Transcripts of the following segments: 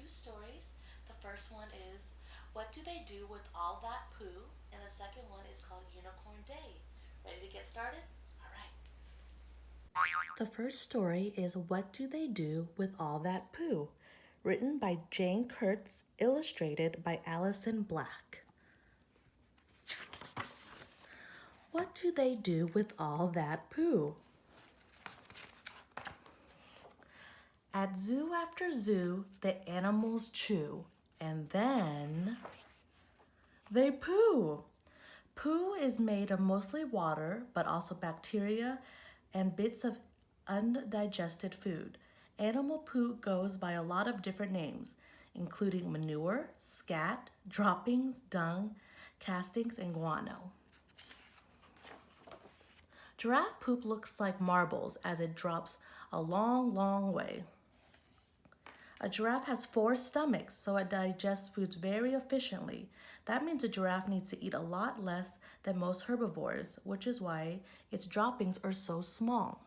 two stories. The first one is What Do They Do with All That Poo? And the second one is called Unicorn Day. Ready to get started? All right. The first story is What Do They Do with All That Poo? Written by Jane Kurtz, illustrated by Allison Black. What do they do with all that poo? At zoo after zoo, the animals chew, and then they poo. Poo is made of mostly water, but also bacteria and bits of undigested food. Animal poo goes by a lot of different names, including manure, scat, droppings, dung, castings, and guano. Giraffe poop looks like marbles as it drops a long, long way. A giraffe has 4 stomachs, so it digests foods very efficiently. That means a giraffe needs to eat a lot less than most herbivores, which is why its droppings are so small.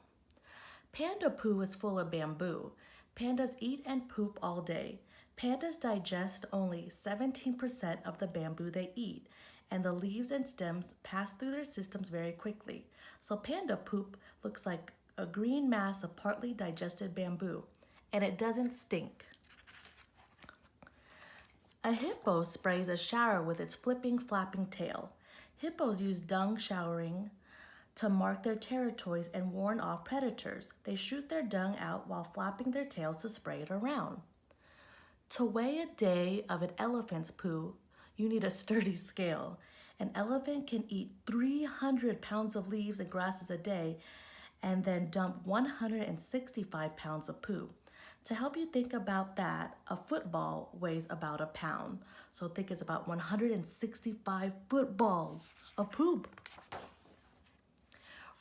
Panda poo is full of bamboo. Pandas eat and poop all day. Pandas digest only 17% of the bamboo they eat, and the leaves and stems pass through their systems very quickly. So panda poop looks like a green mass of partly digested bamboo, and it doesn't stink. A hippo sprays a shower with its flapping tail. Hippos use dung showering to mark their territories and warn off predators. They shoot their dung out while flapping their tails to spray it around. To weigh a day of an elephant's poo, you need a sturdy scale. An elephant can eat 300 pounds of leaves and grasses a day and then dump 165 pounds of poo. To help you think about that, a football weighs about a pound. So think it's about 165 footballs of poop.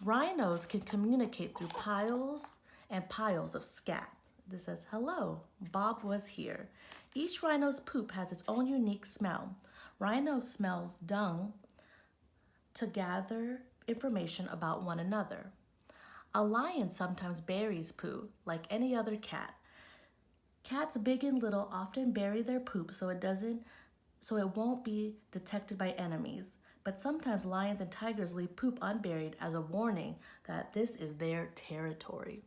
Rhinos can communicate through piles and piles of scat. This says, hello, Bob was here. Each rhino's poop has its own unique smell. Rhino smells dung to gather information about one another. A lion sometimes buries poo, like any other cat. Cats big and little often bury their poop so it won't be detected by enemies. But sometimes lions and tigers leave poop unburied as a warning that this is their territory.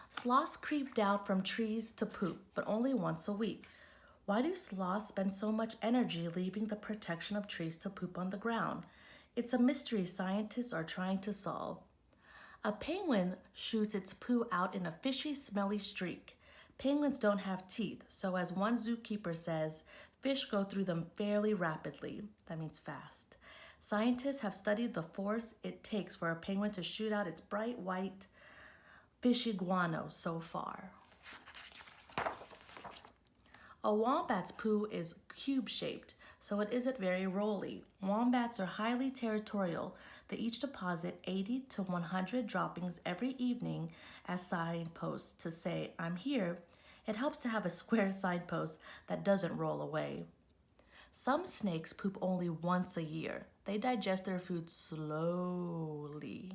Sloths creep down from trees to poop, but only once a week. Why do sloths spend so much energy leaving the protection of trees to poop on the ground? It's a mystery scientists are trying to solve. A penguin shoots its poo out in a fishy, smelly streak. Penguins don't have teeth, so as one zookeeper says, fish go through them fairly rapidly. That means fast. Scientists have studied the force it takes for a penguin to shoot out its bright white, fishy guano so far. A wombat's poo is cube-shaped, so it isn't very rolly. Wombats are highly territorial. They each deposit 80 to 100 droppings every evening as signposts to say, I'm here. It helps to have a square signpost that doesn't roll away. Some snakes poop only once a year. They digest their food slowly.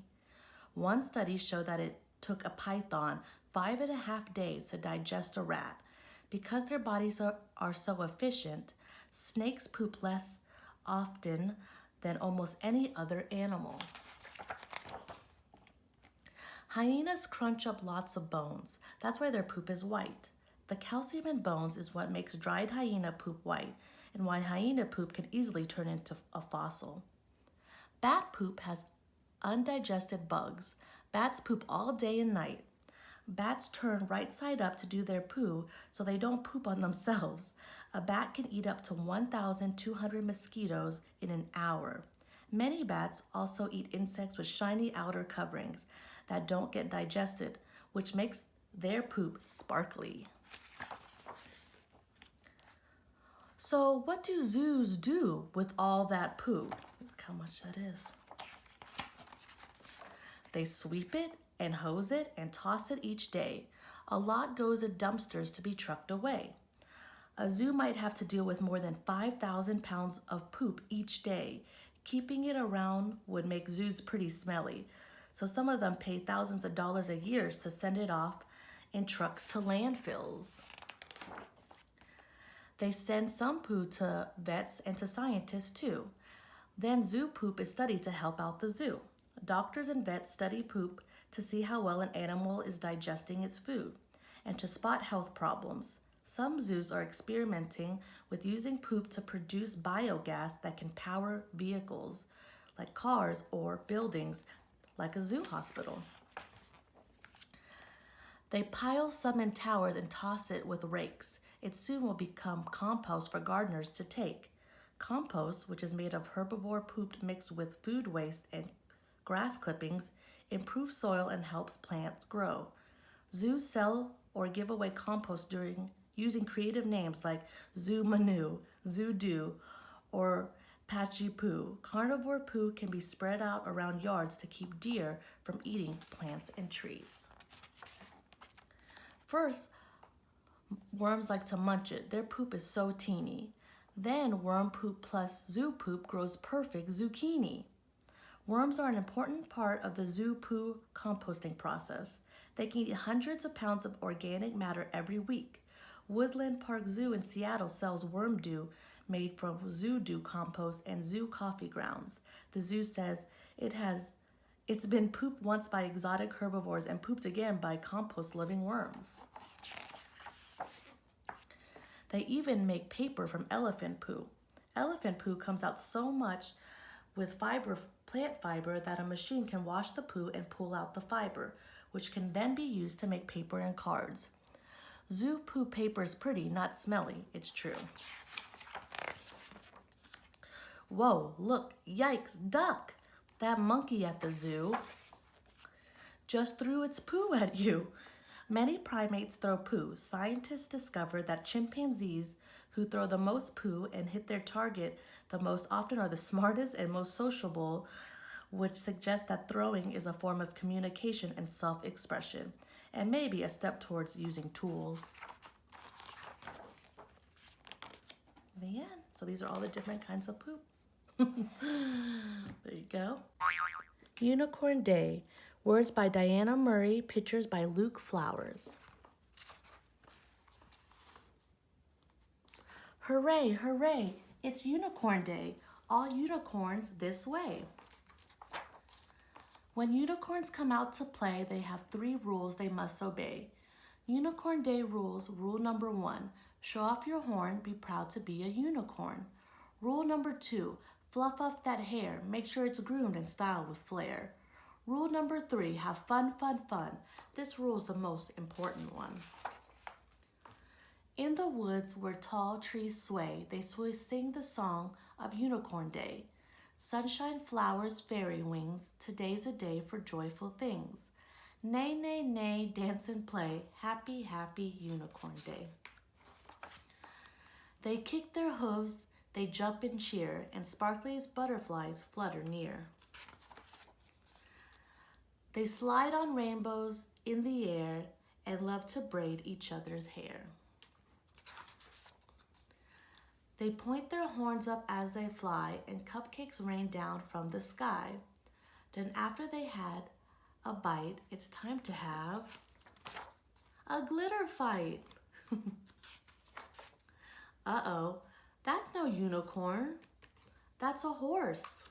One study showed that it took a python 5.5 days to digest a rat. Because their bodies are so efficient, snakes poop less often than almost any other animal. Hyenas crunch up lots of bones. That's why their poop is white. The calcium in bones is what makes dried hyena poop white and why hyena poop can easily turn into a fossil. Bat poop has undigested bugs. Bats poop all day and night. Bats turn right side up to do their poo so they don't poop on themselves. A bat can eat up to 1,200 mosquitoes in an hour. Many bats also eat insects with shiny outer coverings that don't get digested, which makes their poop sparkly. So what do zoos do with all that poo? Look how much that is. They sweep it and hose it and toss it each day. A lot goes in dumpsters to be trucked away. A zoo might have to deal with more than 5,000 pounds of poop each day. Keeping it around would make zoos pretty smelly. So some of them pay thousands of dollars a year to send it off in trucks to landfills. They send some poo to vets and to scientists too. Then zoo poop is studied to help out the zoo. Doctors and vets study poop to see how well an animal is digesting its food and to spot health problems. Some zoos are experimenting with using poop to produce biogas that can power vehicles like cars or buildings like a zoo hospital. They pile some in towers and toss it with rakes. It soon will become compost for gardeners to take. Compost, which is made of herbivore poop mixed with food waste and grass clippings, improves soil and helps plants grow. Zoos sell or give away compost using creative names like Zoo Manure, Zoo Doo, or Patchy Poo. Carnivore poo can be spread out around yards to keep deer from eating plants and trees. First, worms like to munch it. Their poop is so teeny. Then worm poop plus zoo poop grows perfect zucchini. Worms are an important part of the zoo poo composting process. They can eat hundreds of pounds of organic matter every week. Woodland Park Zoo in Seattle sells worm dew made from zoo dew compost and zoo coffee grounds. The zoo says it's been pooped once by exotic herbivores and pooped again by compost living worms. They even make paper from elephant poo. Elephant poo comes out so much with plant fiber that a machine can wash the poo and pull out the fiber, which can then be used to make paper and cards. Zoo poo paper is pretty, not smelly, it's true. Whoa, look, yikes, duck! That monkey at the zoo just threw its poo at you. Many primates throw poo. Scientists discovered that chimpanzees who throw the most poo and hit their target the most often are the smartest and most sociable, which suggests that throwing is a form of communication and self-expression, and maybe a step towards using tools. The end. So these are all the different kinds of poop. There you go. Unicorn Day. Words by Diana Murray, pictures by Luke Flowers. Hooray, hooray, it's Unicorn Day. All unicorns this way. When unicorns come out to play, they have 3 rules they must obey. Unicorn Day rules. Rule number 1, show off your horn, be proud to be a unicorn. Rule number 2, fluff up that hair, make sure it's groomed and styled with flair. Rule number 3, have fun, fun, fun. This rule is the most important one. In the woods where tall trees sway, they sing the song of Unicorn Day. Sunshine, flowers, fairy wings, today's a day for joyful things. Nay, nay, nay, dance and play, happy, happy Unicorn Day. They kick their hooves, they jump and cheer, and sparkly butterflies flutter near. They slide on rainbows in the air and love to braid each other's hair. They point their horns up as they fly, and cupcakes rain down from the sky. Then after they had a bite, it's time to have a glitter fight. Uh-oh, that's no unicorn. That's a horse.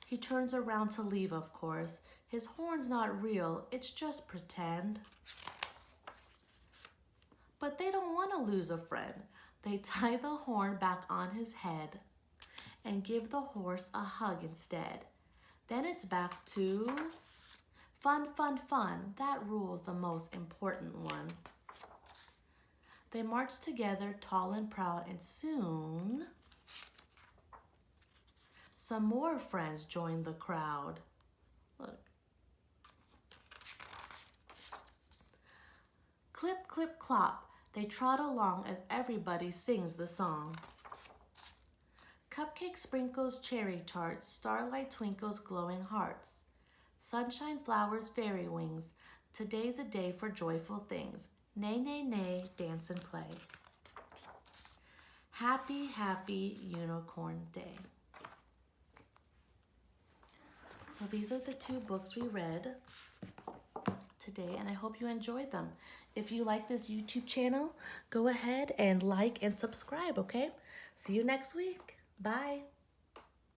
He turns around to leave, of course. His horn's not real, it's just pretend. But they don't want to lose a friend. They tie the horn back on his head and give the horse a hug instead. Then it's back to fun, fun, fun. That rule's the most important one. They march together, tall and proud, and soon some more friends join the crowd. Look. Clip, clip, clop. They trot along as everybody sings the song. Cupcake sprinkles, cherry tarts, starlight twinkles, glowing hearts. Sunshine, flowers, fairy wings. Today's a day for joyful things. Nay, nay, nay, dance and play. Happy, happy Unicorn Day. So these are the 2 books we read today. today, and I hope you enjoyed them. If you like this YouTube channel, go ahead and like and subscribe, okay? See you next week. Bye.